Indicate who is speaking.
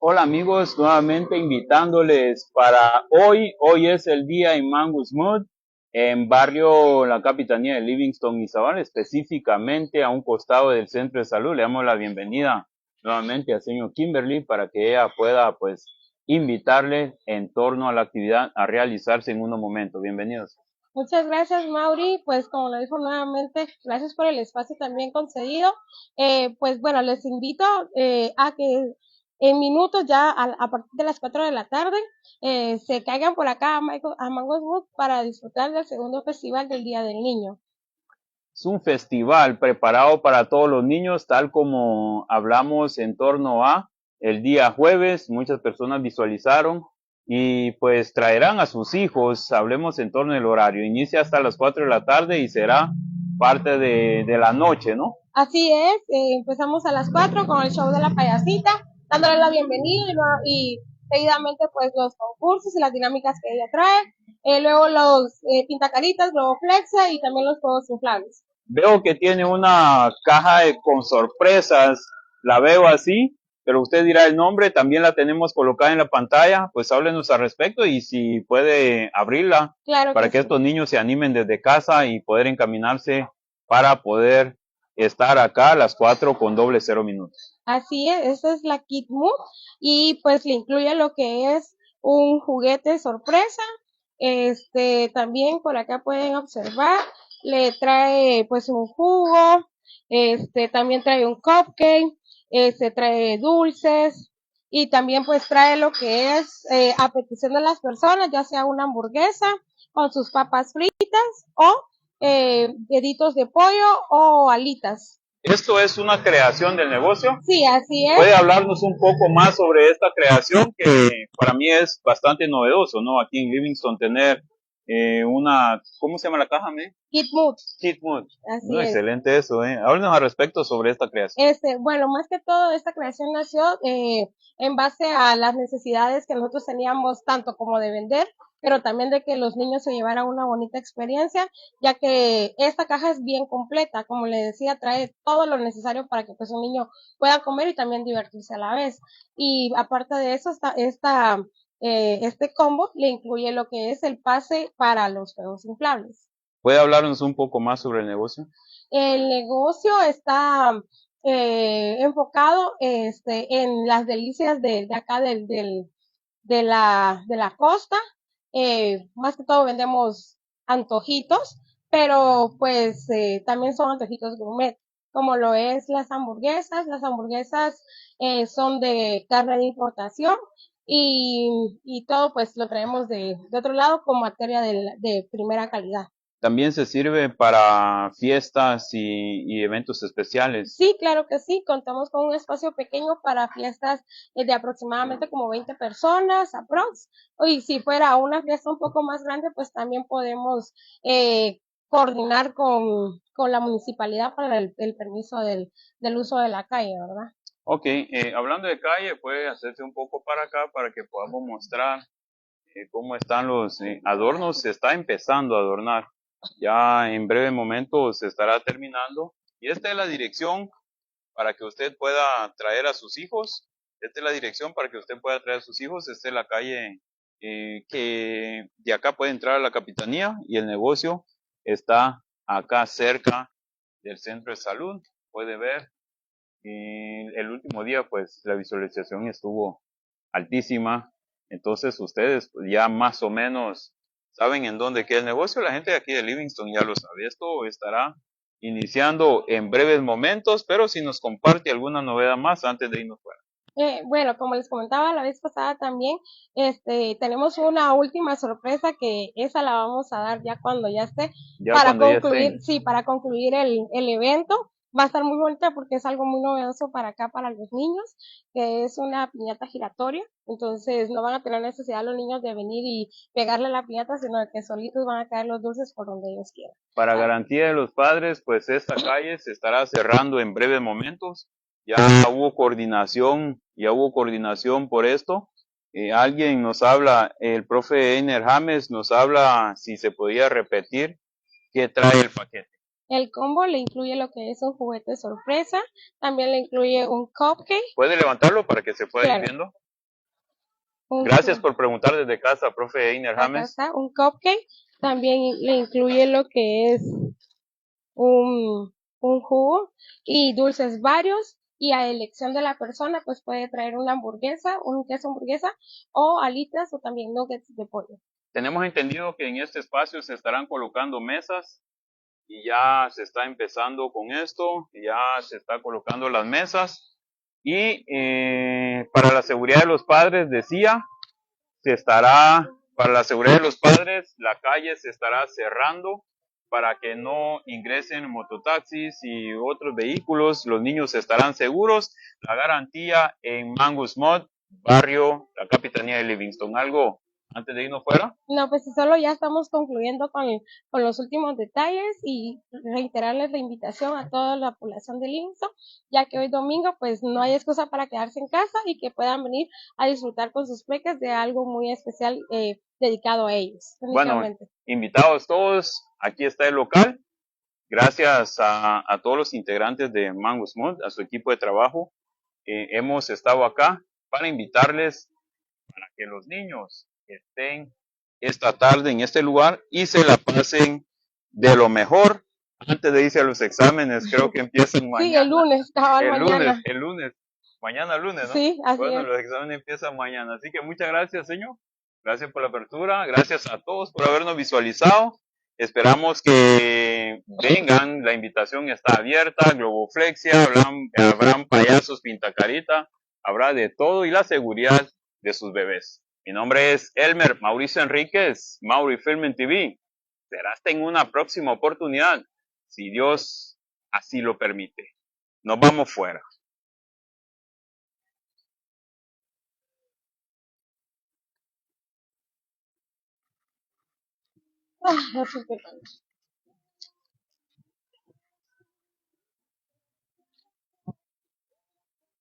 Speaker 1: Hola amigos, nuevamente invitándoles para hoy es el día en Mangus Mood, en barrio La Capitanía de Livingston y Zavala, específicamente a un costado del centro de salud. Le damos la bienvenida nuevamente al señor Kimberly para que ella pueda pues invitarle en torno a la actividad a realizarse en unos momentos. Bienvenidos.
Speaker 2: Muchas gracias, Mauri. Pues como lo dijo nuevamente, gracias por el espacio también concedido. Pues bueno, les invito a que en minutos ya a partir de las 4 de la tarde se caigan por acá a Mangos Wood para disfrutar del segundo festival del Día del Niño.
Speaker 1: Es un festival preparado para todos los niños, tal como hablamos en torno a el día jueves. Muchas personas visualizaron y pues traerán a sus hijos. Hablemos en torno al horario. Inicia hasta las 4 de la tarde y será parte de la noche, ¿no?
Speaker 2: Así es, empezamos a las 4 con el show de la payasita, dándole la bienvenida y seguidamente pues los concursos y las dinámicas que ella trae, luego los pintacaritas, globo flexa y también los juegos inflables.
Speaker 1: Veo que tiene una caja con sorpresas, la veo así, pero usted dirá el nombre, también la tenemos colocada en la pantalla, pues háblenos al respecto y si puede abrirla
Speaker 2: Claro
Speaker 1: para
Speaker 2: que
Speaker 1: que
Speaker 2: sí.
Speaker 1: estos niños se animen desde casa y poder encaminarse para poder estar acá a las 4 con doble 0 minutos.
Speaker 2: Así es, esta es la Kit Mood y pues le incluye lo que es un juguete sorpresa. También por acá pueden observar, le trae pues un jugo, también trae un cupcake, trae dulces y también pues trae lo que es a petición de las personas, ya sea una hamburguesa con sus papas fritas o deditos de pollo o alitas.
Speaker 1: Esto es una creación del negocio.
Speaker 2: Sí, así es.
Speaker 1: ¿Puede hablarnos un poco más sobre esta creación que para mí es bastante novedoso, ¿no? Aquí en Livingston tener una, ¿cómo se llama la caja, me?
Speaker 2: Kit Mood,
Speaker 1: Kit Mood.
Speaker 2: así
Speaker 1: No,
Speaker 2: es.
Speaker 1: excelente eso, ¿eh? Háblenos al respecto sobre esta creación.
Speaker 2: Bueno, más que todo, esta creación nació en base a las necesidades que nosotros teníamos, tanto como de vender, pero también de que los niños se llevaran una bonita experiencia, ya que esta caja es bien completa, como le decía, trae todo lo necesario para que pues un niño pueda comer y también divertirse a la vez. Y aparte de eso, este combo le incluye lo que es el pase para los juegos inflables.
Speaker 1: ¿Puede hablarnos un poco más sobre el negocio?
Speaker 2: El negocio está enfocado en las delicias de acá de la costa. Más que todo vendemos antojitos, pero pues también son antojitos gourmet, como lo es las hamburguesas. Las hamburguesas son de carne de importación y todo pues lo traemos de otro lado con materia de primera calidad.
Speaker 1: También se sirve para fiestas y eventos especiales.
Speaker 2: Sí, claro que sí. Contamos con un espacio pequeño para fiestas de aproximadamente como 20 personas, aprox. Y si fuera una fiesta un poco más grande, pues también podemos coordinar con la municipalidad para el permiso del uso de la calle, ¿verdad?
Speaker 1: Ok, hablando de calle, puede hacerse un poco para acá para que podamos mostrar cómo están los adornos. Se está empezando a adornar. Ya en breve momento se estará terminando. Y esta es la dirección para que usted pueda traer a sus hijos. Esta es la dirección para que usted pueda traer a sus hijos. Esta es la calle que de acá puede entrar a la capitanía y el negocio está acá cerca del centro de salud. Puede ver. Y el último día, pues la visualización estuvo altísima. Entonces ustedes pues, ya más o menos saben en dónde queda el negocio. La gente de aquí de Livingston ya lo sabe. Esto estará iniciando en breves momentos, pero si nos comparte alguna novedad más antes de irnos fuera.
Speaker 2: Bueno, como les comentaba la vez pasada también, tenemos una última sorpresa que esa la vamos a dar ya cuando ya esté
Speaker 1: Ya
Speaker 2: para
Speaker 1: cuando ya
Speaker 2: concluir,
Speaker 1: estén.
Speaker 2: sí, para concluir el evento. Va a estar muy bonita porque es algo muy novedoso para acá, para los niños, que es una piñata giratoria. Entonces no van a tener necesidad los niños de venir y pegarle la piñata, sino que solitos van a caer los dulces por donde ellos quieran.
Speaker 1: Para garantía de los padres, pues esta calle se estará cerrando en breves momentos. Ya hubo coordinación por esto. Alguien nos habla, el profe Einer James nos habla si se podía repetir qué trae el paquete.
Speaker 2: El combo le incluye lo que es un juguete sorpresa, también le incluye un cupcake.
Speaker 1: ¿Puede levantarlo para que se pueda ir
Speaker 2: Claro,
Speaker 1: viendo? Gracias por preguntar desde casa, profe Einer
Speaker 2: Acá
Speaker 1: James.
Speaker 2: está, un cupcake. También le incluye lo que es un jugo y dulces varios. Y a elección de la persona, pues puede traer una hamburguesa, un queso hamburguesa o alitas o también nuggets de pollo.
Speaker 1: Tenemos entendido que en este espacio se estarán colocando mesas y ya se está empezando con esto, ya se está colocando las mesas y para la seguridad de los padres decía, para la seguridad de los padres, la calle se estará cerrando para que no ingresen mototaxis y otros vehículos, los niños estarán seguros, la garantía en Mangus Mod, barrio, la capitanía de Livingston. ¿Algo antes de irnos fuera?
Speaker 2: No, pues solo ya estamos concluyendo con los últimos detalles y reiterarles la invitación a toda la población de Livingston, ya que hoy domingo pues no hay excusa para quedarse en casa y que puedan venir a disfrutar con sus peques de algo muy especial dedicado a ellos.
Speaker 1: Bueno, invitados todos, aquí está el local. Gracias a todos los integrantes de Mangus Mod, a su equipo de trabajo. Hemos estado acá para invitarles para que los niños estén esta tarde en este lugar y se la pasen de lo mejor antes de irse a los exámenes. Creo que empiezan
Speaker 2: Sí, el
Speaker 1: mañana.
Speaker 2: lunes, cabal, mañana.
Speaker 1: El lunes. Mañana lunes, ¿no?
Speaker 2: Sí, así
Speaker 1: Bueno,
Speaker 2: es.
Speaker 1: los exámenes empiezan mañana. Así que muchas gracias, señor. Gracias por la apertura. Gracias a todos por habernos visualizado. Esperamos que vengan. La invitación está abierta. Globoflexia, habrán payasos pintacarita. Habrá de todo y la seguridad de sus bebés. Mi nombre es Elmer Mauricio Enríquez, Mauri Film en TV. Será hasta en una próxima oportunidad, si Dios así lo permite. Nos vamos fuera.
Speaker 2: Ah, no sé qué tal.